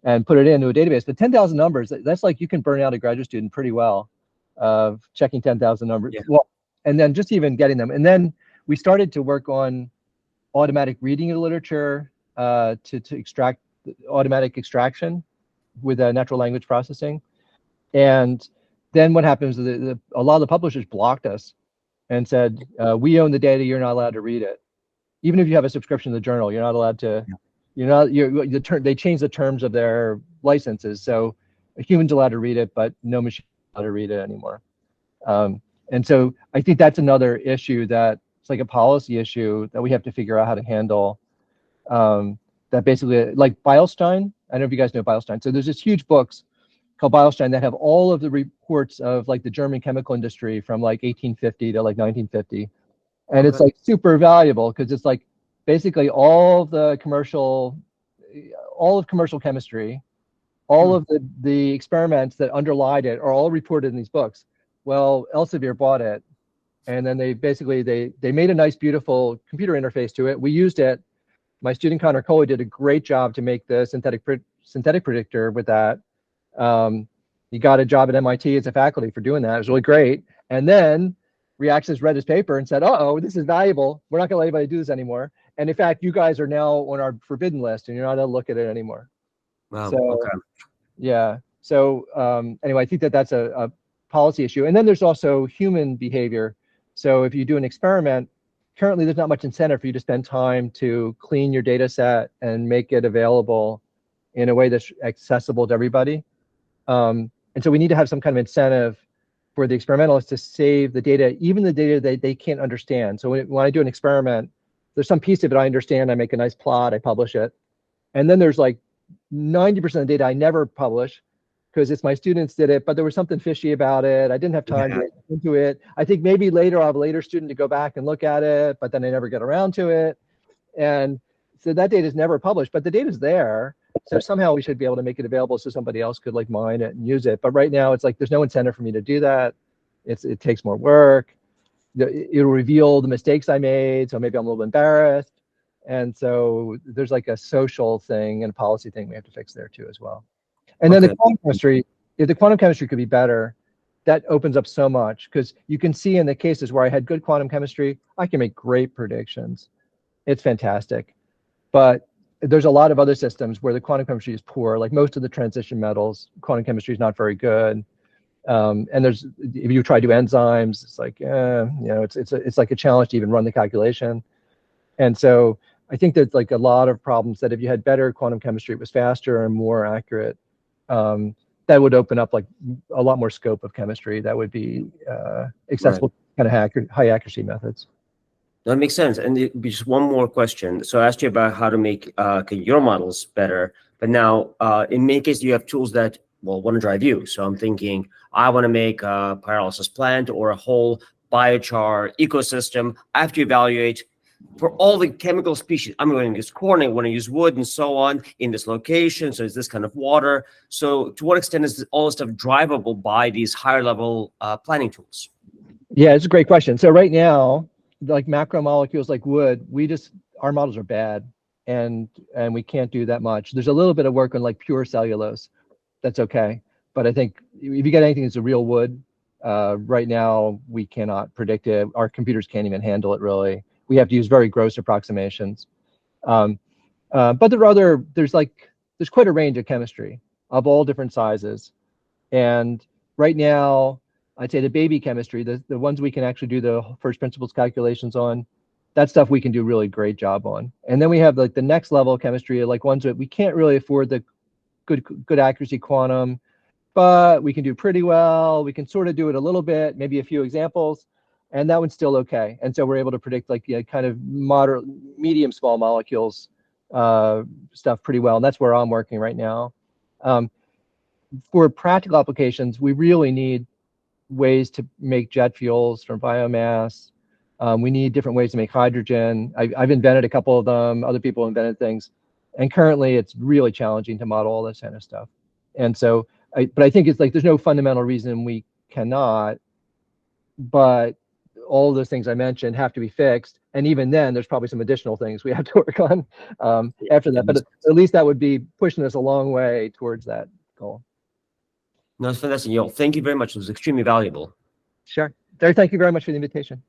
and put it into a database. But 10,000 numbers, that's like you can burn out a graduate student pretty well of checking 10,000 numbers. Yeah. Well, and then just even getting them. And then we started to work on automatic reading of the literature to extract automatic extraction with natural language processing. And then what happens is a lot of the publishers blocked us and said, we own the data, you're not allowed to read it. Even if you have a subscription to the journal, you're not allowed to, they changed the terms of their licenses. So a human's allowed to read it, but no machine allowed to read it anymore. And so I think that's another issue that it's like a policy issue that we have to figure out how to handle. That basically, like Beilstein, I don't know if you guys know Beilstein. So there's this huge books called Beilstein that have all of the reports of like the German chemical industry from like 1850 to like 1950. And it's like super valuable because it's like basically all of commercial chemistry, all of the experiments that underlied it are all reported in these books. Well, Elsevier bought it, and then they basically they made a nice, beautiful computer interface to it. We used it. My student Connor Coley did a great job to make the synthetic predictor with that. He got a job at MIT as a faculty for doing that. It was really great. And then Reactions read his paper and said, "Uh-oh, this is valuable. We're not going to let anybody do this anymore. And in fact, you guys are now on our forbidden list, and you're not going to look at it anymore." Wow. So, yeah. So anyway, I think that's a policy issue. And then there's also human behavior. So if you do an experiment, currently there's not much incentive for you to spend time to clean your data set and make it available in a way that's accessible to everybody. And so we need to have some kind of incentive for the experimentalists to save the data, even the data that they can't understand. So when I do an experiment, there's some piece of it I understand, I make a nice plot, I publish it. And then there's like 90% of the data I never publish because it's my students did it, but there was something fishy about it. I didn't have time to get into it. I think maybe later I'll have a later student to go back and look at it, but then I never get around to it. And so that data is never published, but the data is there. So somehow we should be able to make it available so somebody else could like mine it and use it. But right now it's like there's no incentive for me to do that. It takes more work. It'll reveal the mistakes I made, so maybe I'm a little embarrassed. And so there's like a social thing and a policy thing we have to fix there too as well. And then the quantum chemistry, if the quantum chemistry could be better, that opens up so much because you can see in the cases where I had good quantum chemistry, I can make great predictions. It's fantastic. But there's a lot of other systems where the quantum chemistry is poor, like most of the transition metals, quantum chemistry is not very good. And if you try to do enzymes, it's like, it's like a challenge to even run the calculation. And so I think there's like a lot of problems that if you had better quantum chemistry, it was faster and more accurate, that would open up like a lot more scope of chemistry that would be accessible to kind of high accuracy methods. That makes sense. And just one more question. So I asked you about how to make your models better, but now in many cases you have tools that want to drive you. So I'm thinking I want to make a pyrolysis plant or a whole biochar ecosystem. I have to evaluate for all the chemical species. I'm going to use corn, I want to use wood and so on in this location. So is this kind of water? So to what extent is all this stuff drivable by these higher level planning tools? Yeah, it's a great question. So right now, like macromolecules like wood, our models are bad and we can't do that much. There's a little bit of work on like pure cellulose. That's okay. But I think if you get anything that's a real wood, right now we cannot predict it. Our computers can't even handle it really. We have to use very gross approximations. But there's quite a range of chemistry of all different sizes. And right now, I'd say the baby chemistry, the ones we can actually do the first principles calculations on, that stuff we can do really great job on. And then we have like the next level of chemistry, like ones that we can't really afford the good accuracy quantum, but we can do pretty well. We can sort of do it a little bit, maybe a few examples, and that one's still okay. And so we're able to predict like kind of moderate, medium, small molecules stuff pretty well. And that's where I'm working right now. For practical applications, we really need ways to make jet fuels from biomass. We need different ways to make hydrogen. I've invented a couple of them. Other people invented things. And currently it's really challenging to model all this kind of stuff. And so, but I think it's like, there's no fundamental reason we cannot, but all of those things I mentioned have to be fixed. And even then, there's probably some additional things we have to work on after that. But at least that would be pushing us a long way towards that goal. No, it's fantastic. Thank you very much. It was extremely valuable. Sure. Derek, thank you very much for the invitation.